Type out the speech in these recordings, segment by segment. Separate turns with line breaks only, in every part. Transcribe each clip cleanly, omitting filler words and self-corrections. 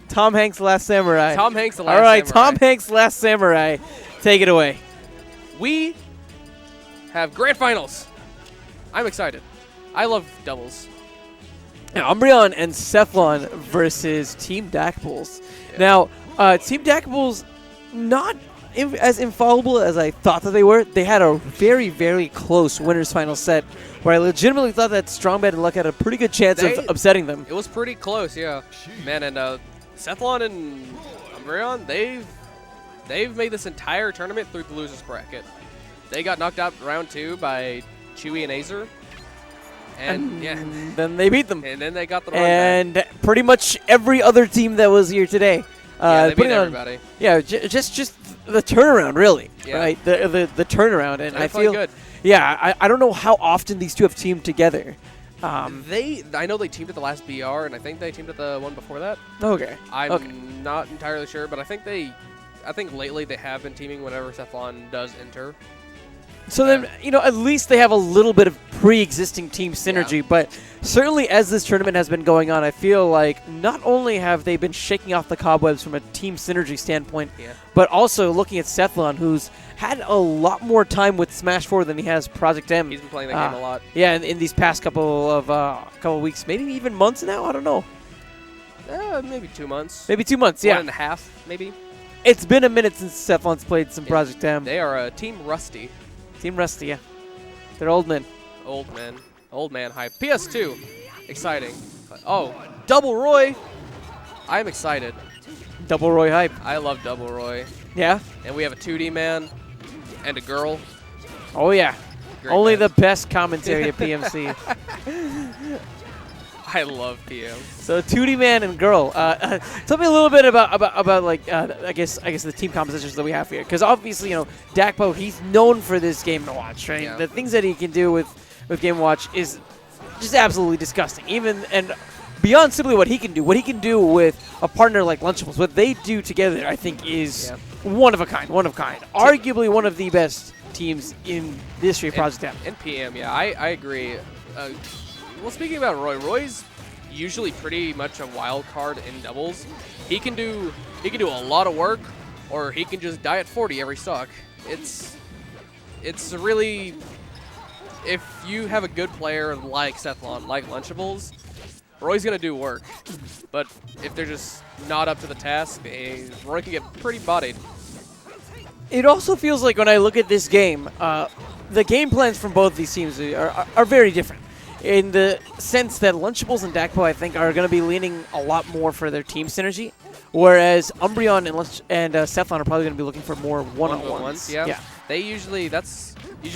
Tom Hanks' Last Samurai.
Tom Hanks' The Last
All right,
Samurai.
Tom Hanks' Last Samurai. Take it away.
We have grand finals. I'm excited. I love doubles.
Now, Umbreon and Sethlon versus Team Dakpo's. Yeah. Now, Team Dakpo's not as infallible as I thought that they were. They had a very, very close winners final set where I legitimately thought that Strong Bad and Luck had a pretty good chance of upsetting them.
It was pretty close, yeah. Man, and Sethlon and Umbreon, they've made this entire tournament through the losers bracket. They got knocked out round 2 by Chewy and Azer. And
then they beat them.
And then they got the run
and
back.
Pretty much every other team that was here today.
They beat everybody.
Yeah, just the turnaround, really.
Yeah.
Right? The turnaround. And I feel
good.
Yeah, I don't know how often these two have teamed together.
I know they teamed at the last BR, and I think they teamed at the one before that.
Okay.
I'm not entirely sure, but I think lately they have been teaming whenever Sethlon does enter.
So then, at least they have a little bit of pre-existing team synergy. Yeah. But certainly as this tournament has been going on, I feel like not only have they been shaking off the cobwebs from a team synergy standpoint, but also looking at Sethlon, who's had a lot more time with Smash 4 than he has Project M.
He's been playing that game a lot.
Yeah, in these past couple of weeks, maybe even months now, I don't know.
Maybe 2 months.
Maybe 2 months, yeah.
1.5, maybe.
It's been a minute since Sethlon's played some Project M.
They are Team Rusty.
Team Rusty, yeah. They're old men.
Old men. Old man hype. PS2. Exciting. Oh, Double Roy. I'm excited.
Double Roy hype.
I love Double Roy.
Yeah?
And we have a 2D man and a girl.
Oh, yeah.
Great
Only
man.
the best commentary at PMC.
I love PM.
So 2D man and girl. Tell me a little bit about like I guess the team compositions that we have here, because obviously Dakpo, he's known for this Game & Watch, right? Yeah. The things that he can do with Game & Watch is just absolutely disgusting. Even and beyond simply what he can do with a partner like Lunchables, what they do together, I think is one of a kind. Arguably one of the best teams in the history of Project M.
In PM, yeah, I agree. Well, speaking about Roy's usually pretty much a wild card in doubles. He can do a lot of work, or he can just die at 40 every stock. It's really, if you have a good player like Sethlon, like Lunchables, Roy's gonna do work. But if they're just not up to the task, Roy can get pretty bodied.
It also feels like when I look at this game, the game plans from both these teams are very different. In the sense that Lunchables and Dakpo, I think, are going to be leaning a lot more for their team synergy, whereas Umbreon and Sethlon are probably going to be looking for more one-on-ones.
Yeah. That's usually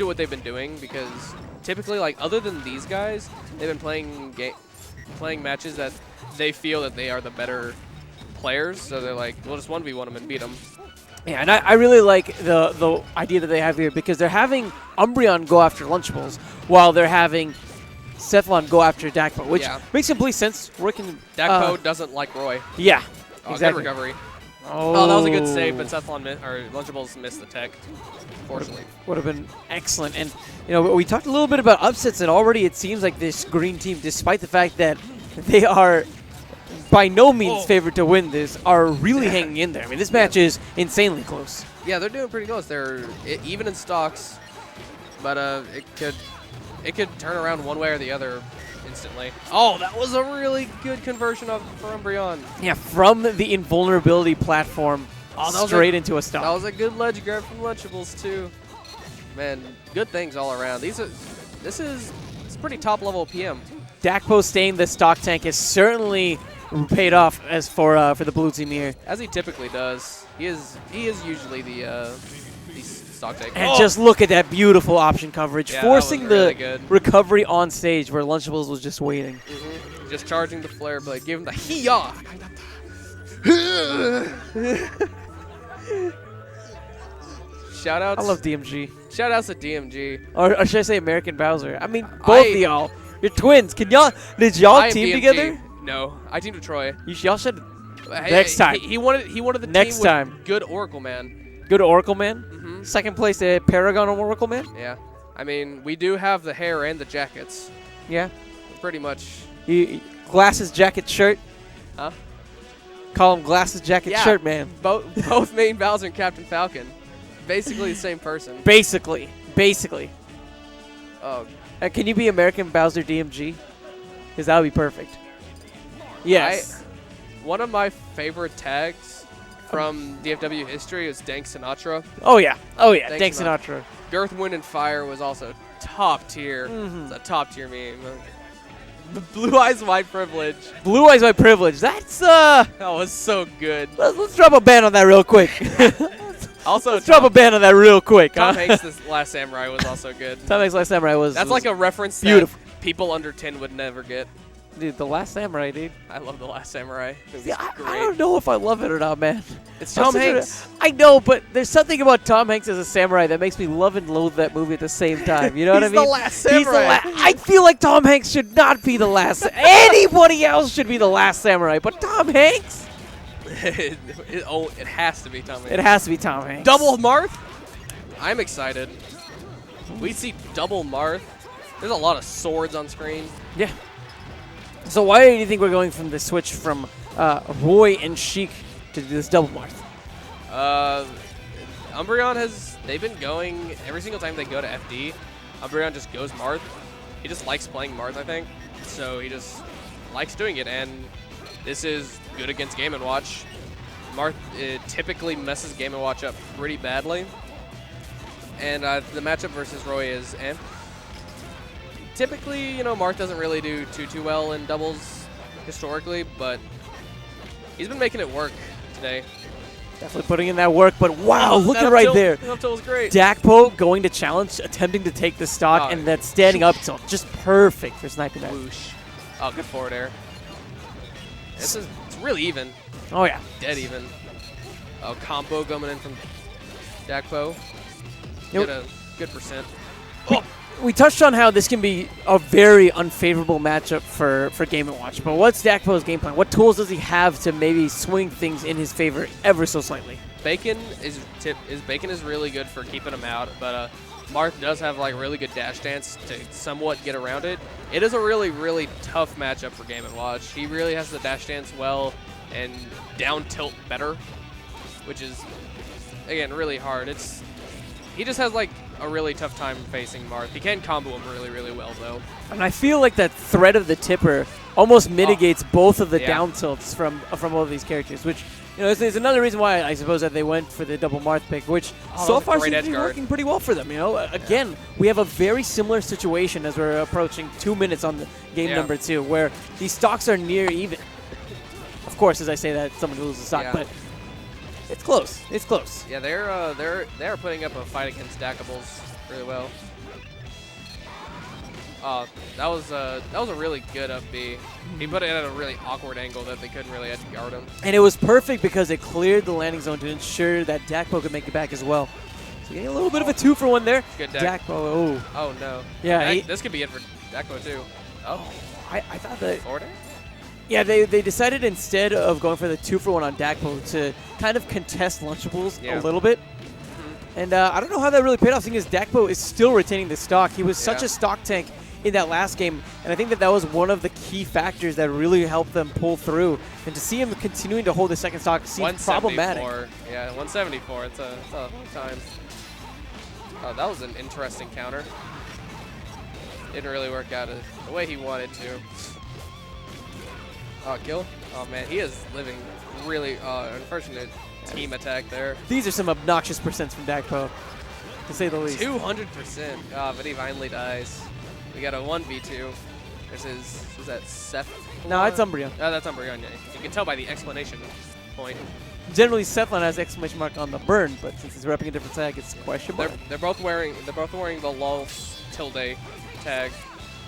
what they've been doing, because typically, like, other than these guys, they've been playing matches that they feel that they are the better players, so they're like, we'll just 1v1 them and beat them.
Yeah, and I really like the idea that they have here, because they're having Umbreon go after Lunchables while they're having Sethlon go after Dakpo, which makes complete sense.
Dakpo doesn't like Roy.
Yeah,
exactly. Good recovery. Oh, that was a good save, but Lunchables missed the tech, fortunately.
Would have been excellent. And, we talked a little bit about upsets, and already it seems like this green team, despite the fact that they are by no means favored to win this, are really hanging in there. I mean, this match is insanely close.
Yeah, they're doing pretty close. They're even in stocks, but it could turn around one way or the other instantly. Oh, that was a really good conversion for Umbreon.
Yeah, from the invulnerability platform straight into a stock.
That was a good ledge grab from Lunchables, too. Man, good things all around. This is pretty top level PM.
Dakpo staying the stock tank has certainly paid off as for the blue team here.
As he typically does. He is usually the stock tank.
And just look at that beautiful option coverage, forcing
really
the
good
recovery on stage where Lunchables was just waiting.
Just charging the flare blade, give him the hee-yaw. Shoutouts.
I love DMG.
Shoutouts to DMG.
Or should I say American Bowser? I mean, both of y'all. You're twins. Did y'all team
DMG.
together?
No, I teamed with Troy.
Y'all should. Next time.
He wanted the
next
team
time.
With good Oracle Man.
Good Oracle Man? Second place at Paragon on Oracle Man?
Yeah. I mean, we do have the hair and the jackets.
Yeah.
Pretty much.
Glasses, jacket, shirt.
Huh?
call him Glasses Jacket Shirt Man.
Both main Bowser and Captain Falcon. Basically the same person.
Basically.
Oh.
Can you be American Bowser DMG? Because that would be perfect. Yes.
One of my favorite tags from DFW history is Dank Sinatra.
Oh, yeah. Dank Sinatra.
Earth, Wind, and Fire was also top tier. It's a top tier meme. Blue Eyes White Privilege.
Blue Eyes White Privilege. That's
that was so good.
Let's drop a ban on that real quick.
Also,
let's drop a ban on that real quick.
Tom Hanks' The Last Samurai was also good.
Tom Hanks' Last Samurai was.
That's like a reference
beautiful.
That people under 10 would never get.
Dude, The Last Samurai, dude.
I love The Last Samurai.
Yeah, I don't know if I love it or not, man.
It's Tom Hanks.
I know, but there's something about Tom Hanks as a samurai that makes me love and loathe that movie at the same time. You know what I mean?
He's the last samurai.
I feel like Tom Hanks should not be the last. Anybody else should be the last samurai, but Tom Hanks?
it has to be Tom Hanks.
It has to be Tom Hanks.
Double Marth? I'm excited. We see double Marth. There's a lot of swords on screen.
Yeah. So why do you think we're going from the switch from Roy and Sheik to this double Marth?
Umbreon they've been going, every single time they go to FD, Umbreon just goes Marth. He just likes playing Marth, I think. So he just likes doing it, and this is good against Game & Watch. Marth typically messes Game & Watch up pretty badly. And the matchup versus Roy is typically, Marth doesn't really do too well in doubles historically, but he's been making it work today.
Definitely putting in that work, but wow, look at right there.
That up tilt was great.
Dakpo going to challenge, attempting to take the stock, and that standing up tilt, just perfect for sniping that.
Whoosh. Oh, good forward air. It's really even.
Oh, yeah.
Dead even. Oh, combo coming in from Dakpo. Good percent.
Oh. We touched on how this can be a very unfavorable matchup for Game & Watch, but what's Dakpo's game plan? What tools does he have to maybe swing things in his favor ever so slightly?
Bacon is really good for keeping him out, but Marth does have like really good dash dance to somewhat get around it. It is a really, really tough matchup for Game & Watch. He really has the dash dance well and down tilt better, which is, again, really hard. He just has like a really tough time facing Marth. He can combo him really, really well, though. And
I feel like that threat of the tipper almost mitigates both of the down tilts from all of these characters, which is another reason why I suppose that they went for the double Marth pick, which so far seems to be working pretty well for them. Again, we have a very similar situation as we're approaching 2 minutes on the game number 2, where these stocks are near even. Of course, as I say that, someone loses a stock, but. It's close. It's close.
Yeah, they're putting up a fight against Dakpo's really well. That was a really good up B. He put it at a really awkward angle that they couldn't really edge guard him.
And it was perfect because it cleared the landing zone to ensure that Dakpo could make it back as well. So getting a little bit of a 2-for-1 there.
Good
Dakpo.
Oh no.
Yeah.
This could be it for Dakpo too. Oh.
I thought that.
Forward air?
Yeah, they decided instead of going for the 2-for-1 on Dakpo to kind of contest Lunchables a little bit. And I don't know how that really paid off, seeing as Dakpo is still retaining the stock. He was such a stock tank in that last game, and I think that was one of the key factors that really helped them pull through. And to see him continuing to hold the second stock seems problematic.
Yeah, 174. It's a long time. Oh, that was an interesting counter. Didn't really work out the way he wanted to. Oh, kill? Oh, man, he is living really unfortunate team attack there.
These are some obnoxious percents from Dakpo, to say the least.
200%. Oh, but he finally dies. We got a 1v2 versus, was that Sethlon?
No, it's Umbreon.
Oh, that's Umbreon, yeah. You can tell by the exclamation point.
Generally, Sethlon has exclamation mark on the burn, but since he's repping a different tag, it's question mark.
They're both wearing the lol tilde tag,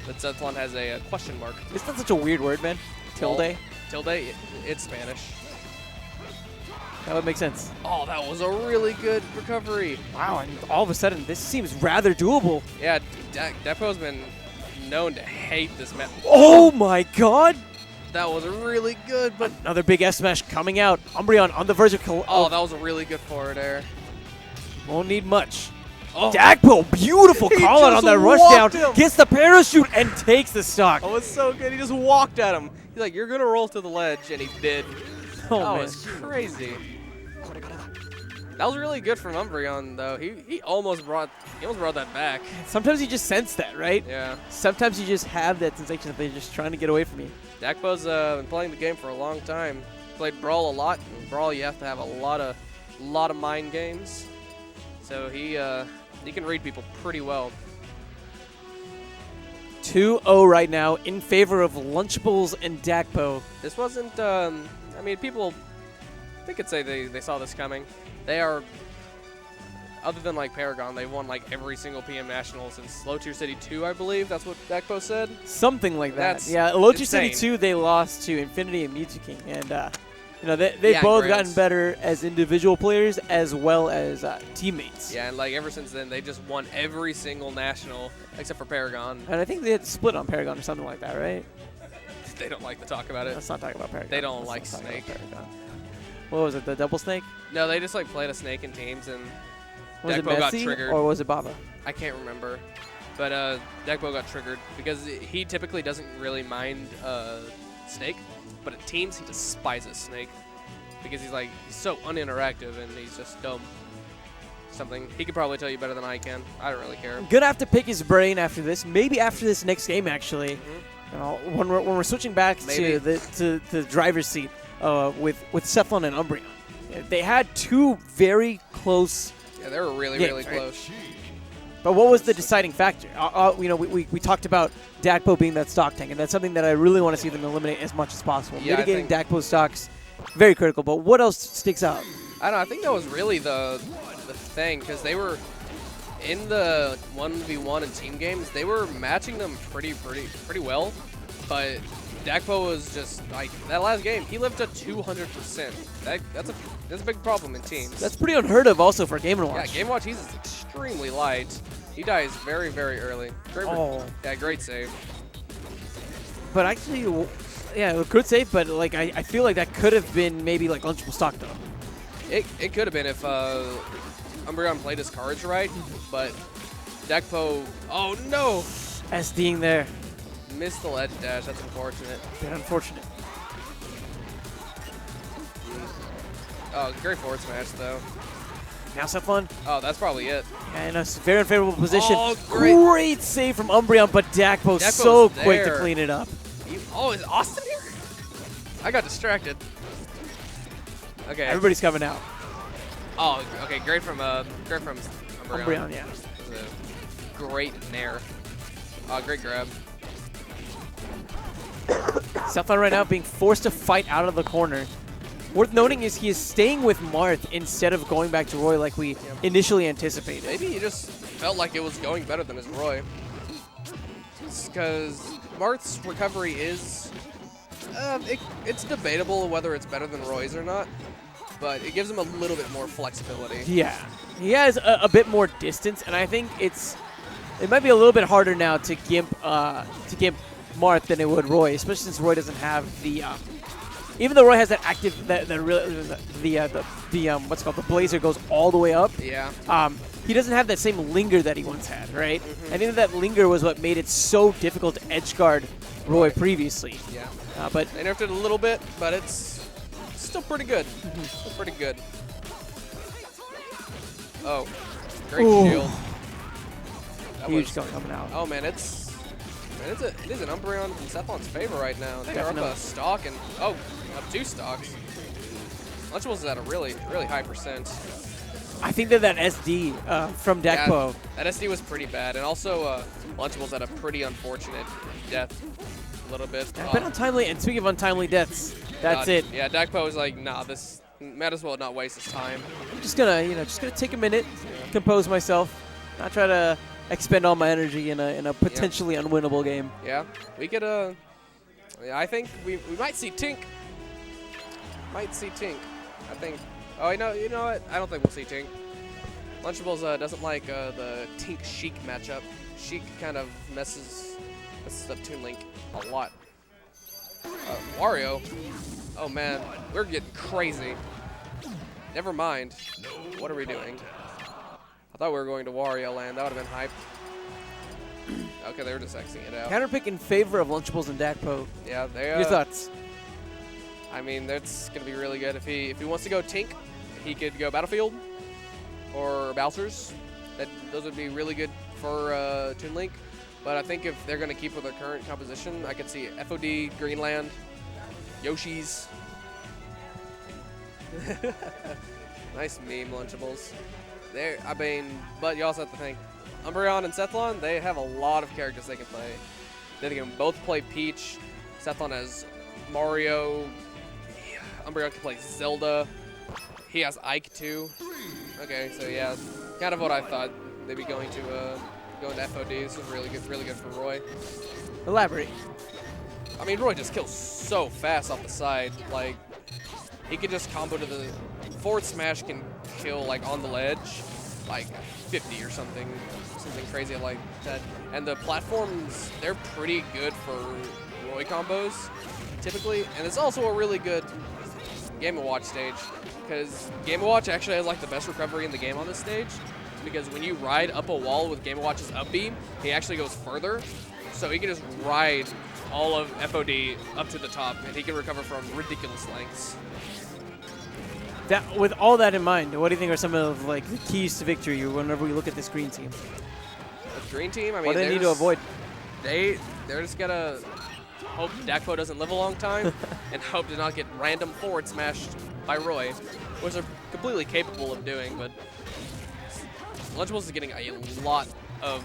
but Sethlon has a question mark.
Isn't that such a weird word, man? Tilde?
Tilde, it's Spanish.
That would make sense.
Oh, that was a really good recovery.
Wow, and all of a sudden, this seems rather doable.
Yeah, Dakpo's been known to hate this map.
Oh my god!
That was really good, but...
Another big S-smash coming out. Umbreon on the verge of...
Oh, that was a really good forward air.
Won't need much. Oh. Dakpo, beautiful call out on that rush down. Gets the parachute and takes the stock.
Oh, it's so good. He just walked at him. He's like, you're going to roll to the ledge, and he did.
Oh,
that
man.
was crazy. That was really good from Umbreon, though. He almost brought that back.
Sometimes you just sense that, right?
Yeah.
Sometimes you just have that sensation that they're just trying to get away from you.
Dakpo's been playing the game for a long time. Played Brawl a lot. In Brawl, you have to have a lot of mind games. So he can read people pretty well.
2-0 right now in favor of Lunchables and Dakpo.
This wasn't. I mean, people. They could say they saw this coming. They are. Other than like Paragon, they've won like every single PM National since Low Tier City 2, I believe. That's what Dakpo said.
Something like that.
That's
yeah, Low Tier City
insane.
2, they lost to Infinity and Mewtwo King. And, they've
Yeah,
both
Grants.
gotten better as individual players as well as teammates.
Yeah, and like ever since then, they just won every single National except for Paragon.
And I think they had to split on Paragon or something like that, right?
They don't like to talk about it.
Let's not talk about Paragon.
They don't
Let's
like
not talk about
Snake.
Paragon. What was it, the double Snake?
No, they just like played a Snake in teams, and
Was it
Dakpo got
Messi
triggered.
or was it Baba?
I can't remember, but Dakpo got triggered because he typically doesn't really mind Snake, but at teams he despises Snake because he's so uninteractive and he's just dumb. Something he could probably tell you better than I can. I don't really care.
I'm gonna have to pick his brain after this. Maybe after this next game, actually. When we're switching back
Maybe.
to the driver's seat with Sethlon and Umbreon. They had two very close.
Yeah, they were really,
games,
really
right?
close.
But what was the deciding factor? We talked about Dakpo being that stock tank, and that's something that I really want to see them eliminate as much as possible.
Yeah,
Mitigating Dakpo's stocks, very critical. But what else sticks out?
I don't know. I think that was really the thing because they were in the 1v1 and team games. They were matching them pretty well, but Dakpo was just like that last game. He lived to 200%. That's a big problem in teams.
That's pretty unheard of, also for Game & Watch.
Yeah, Game Watch. He's extremely light. He dies very, very early. Great save.
But actually, yeah, good save. But like, I feel like that could have been maybe like Lunchable stock though.
It could have been if Umbreon played his cards right, but Dakpo. Oh no!
SDing there.
Missed the ledge dash. That's unfortunate.
Bit unfortunate.
Oh, great forward smash though.
Now Sethlon.
Oh, that's probably it.
Yeah, in a very unfavorable position.
Oh, great.
Save from Umbreon, but Dakpo
Dakpo's
so quick to
there.
clean it up.
Oh, is Austin here? I got distracted. Okay.
Everybody's coming out.
Oh, okay. Great from Umbreon.
Umbreon, yeah.
That was a great nair. Great grab.
Sethlon right now being forced to fight out of the corner. Worth noting is he is staying with Marth instead of going back to Roy like we initially anticipated.
Maybe he just felt like it was going better than his Roy. Because Marth's recovery is... it's debatable whether it's better than Roy's or not, but it gives him a little bit more flexibility.
Yeah, he has a bit more distance, and I think it might be a little bit harder now to gimp Marth than it would Roy, especially since Roy doesn't have the even though Roy has that active what's it called, the blazer goes all the way up.
Yeah.
He doesn't have that same linger that he once had, right? I think that linger was what made it so difficult to edge guard Roy previously.
Yeah.
But
they nerfed it a little bit, but it's still pretty good. Still pretty good. Oh, great shield. That
huge
was
coming out.
Oh man, it is an Umbreon from Sethlon's favor right now. They are up
Definitely.
a stock and up 2 stocks. Lunchables is at a really high percent.
I think that SD from Dakpo.
Yeah, that SD was pretty bad, and also Lunchables had a pretty unfortunate death. A little bit.
A bit untimely, and speaking of untimely deaths, that's it.
Yeah, Dakpo was like, nah, this might as well not waste his time.
I'm just gonna take a minute, compose myself, not try to expend all my energy in a potentially unwinnable game.
Yeah, we could. I think we might see Tink. Might see Tink. I think. Oh, you know what? I don't think we'll see Tink. Lunchables doesn't like the Tink Sheik matchup. Sheik kind of messes up Toon Link a lot. Wario. Oh man, we're getting crazy. Never mind. What are we doing? I thought we were going to Wario Land. That would have been hype. Okay, they were just Xing it out.
Counterpick in favor of Lunchables and Dakpo.
Yeah, they.
Your thoughts?
I mean, that's going to be really good. If he wants to go Tink, he could go Battlefield or Bowser's. Those would be really good for Toon Link. But I think if they're going to keep with their current composition, I could see FOD, Greenland, Yoshi's. Nice meme, Lunchables. I mean, but you also have to think, Umbreon and Sethlon, they have a lot of characters they can play. They can both play Peach. Sethlon has Mario. Umbreon can play Zelda. He has Ike too. Okay, so yeah, kind of what I thought they'd be going to FOD. This is really good for Roy.
Elaborate.
I mean, Roy just kills so fast off the side. Like, he can just combo to the forward smash, can kill like on the ledge, like 50 or something crazy like that. And the platforms, they're pretty good for Roy combos, typically. And it's also a really good Game & Watch stage, because Game & Watch actually has like the best recovery in the game on this stage, because when you ride up a wall with Game & Watch's up beam, he actually goes further, so he can just ride all of FOD up to the top, and he can recover from ridiculous lengths.
With all that in mind, what do you think are some of like the keys to victory whenever we look at this green team?
The green team, I mean,
what do they need to avoid?
They're just gonna hope Dakpo doesn't live a long time, and hope to not get random forward smashed by Roy, which they're completely capable of doing. But Lunchables is getting a lot of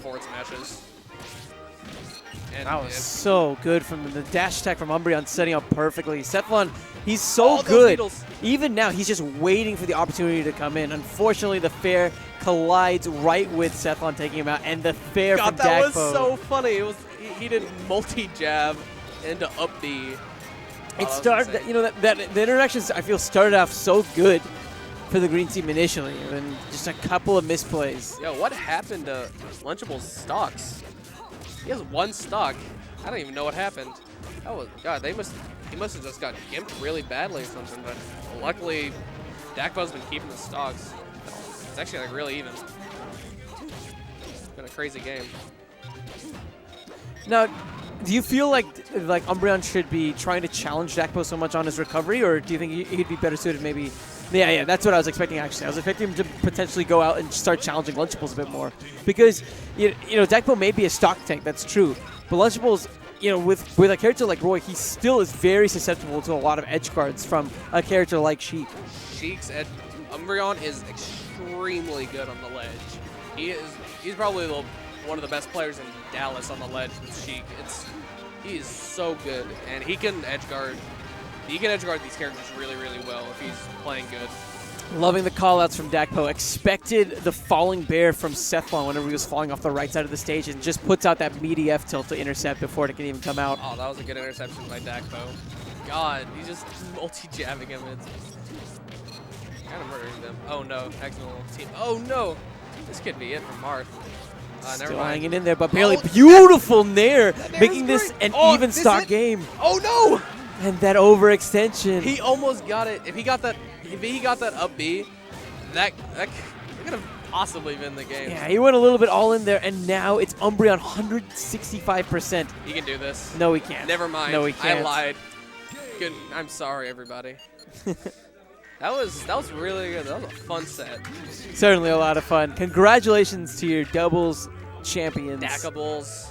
forward smashes. And
that was so good from the dash attack from Umbreon, setting up perfectly. Sethlon, he's so good. Even now, he's just waiting for the opportunity to come in. Unfortunately, the fair collides right with Sethlon taking him out, and the fair from Dakpo.
That was so funny. He did multi-jab into up B.
It started, you know, the interactions I feel started off so good for the green team initially, and then just a couple of misplays.
Yo, what happened to Lunchables' stocks? He has one stock. I don't even know what happened. That was God. He must have just got gimped really badly or something. But luckily, Dakpo's been keeping the stocks. It's actually like really even. It's been a crazy game.
Now, do you feel like Umbreon should be trying to challenge Dakpo so much on his recovery, or do you think he'd be better suited maybe? Yeah, that's what I was expecting, actually. I was expecting him to potentially go out and start challenging Lunchables a bit more. Because, you know, Dakpo may be a stock tank, that's true. But Lunchables, you know, with a character like Roy, he still is very susceptible to a lot of edge guards from a character like Sheik.
Sheik's Umbreon is extremely good on the ledge. He's probably one of the best players in Dallas on the ledge with Sheik. He is so good, and he can edge guard. He can edge guard these characters really, really well if he's playing good.
Loving the call-outs from Dakpo. Expected the falling bear from Sethlon whenever he was falling off the right side of the stage, and just puts out that meaty F tilt to intercept before it can even come out.
Oh, that was a good interception by Dakpo. God, he's just multi-jabbing him. It's kind of murdering them. Oh no, accidental team. Oh no, this could be it for Marth.
Still hanging in there, but barely. Beautiful Nair, making this an even stock game.
Oh no!
And that overextension.
He almost got it. If he got that up B, that could have possibly been the game.
Yeah, he went a little bit all in there, and now it's Umbreon 165%.
He can do this.
No, he can't.
Never mind.
No, he can't.
I lied. Good. I'm sorry, everybody. That was really good. That was a fun set.
Certainly a lot of fun. Congratulations to your doubles champions.
Dakkables,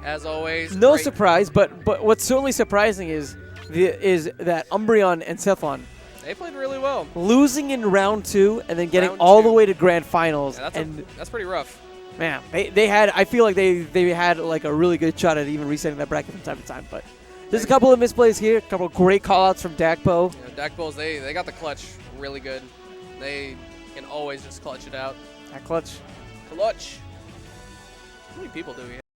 as always.
No
great.
surprise, but what's certainly surprising is that Umbreon and Sethlon,
they played really well.
Losing in round 2 and then getting all the way to grand finals.
Yeah, that's pretty rough.
Man, they had. I feel like they had like a really good shot at even resetting that bracket from time to time, but. There's a couple of misplays here, a couple of great callouts from Dakpo.
Yeah, Dakpo's, they got the clutch really good. They can always just clutch it out.
That clutch.
Clutch. How many people do we have?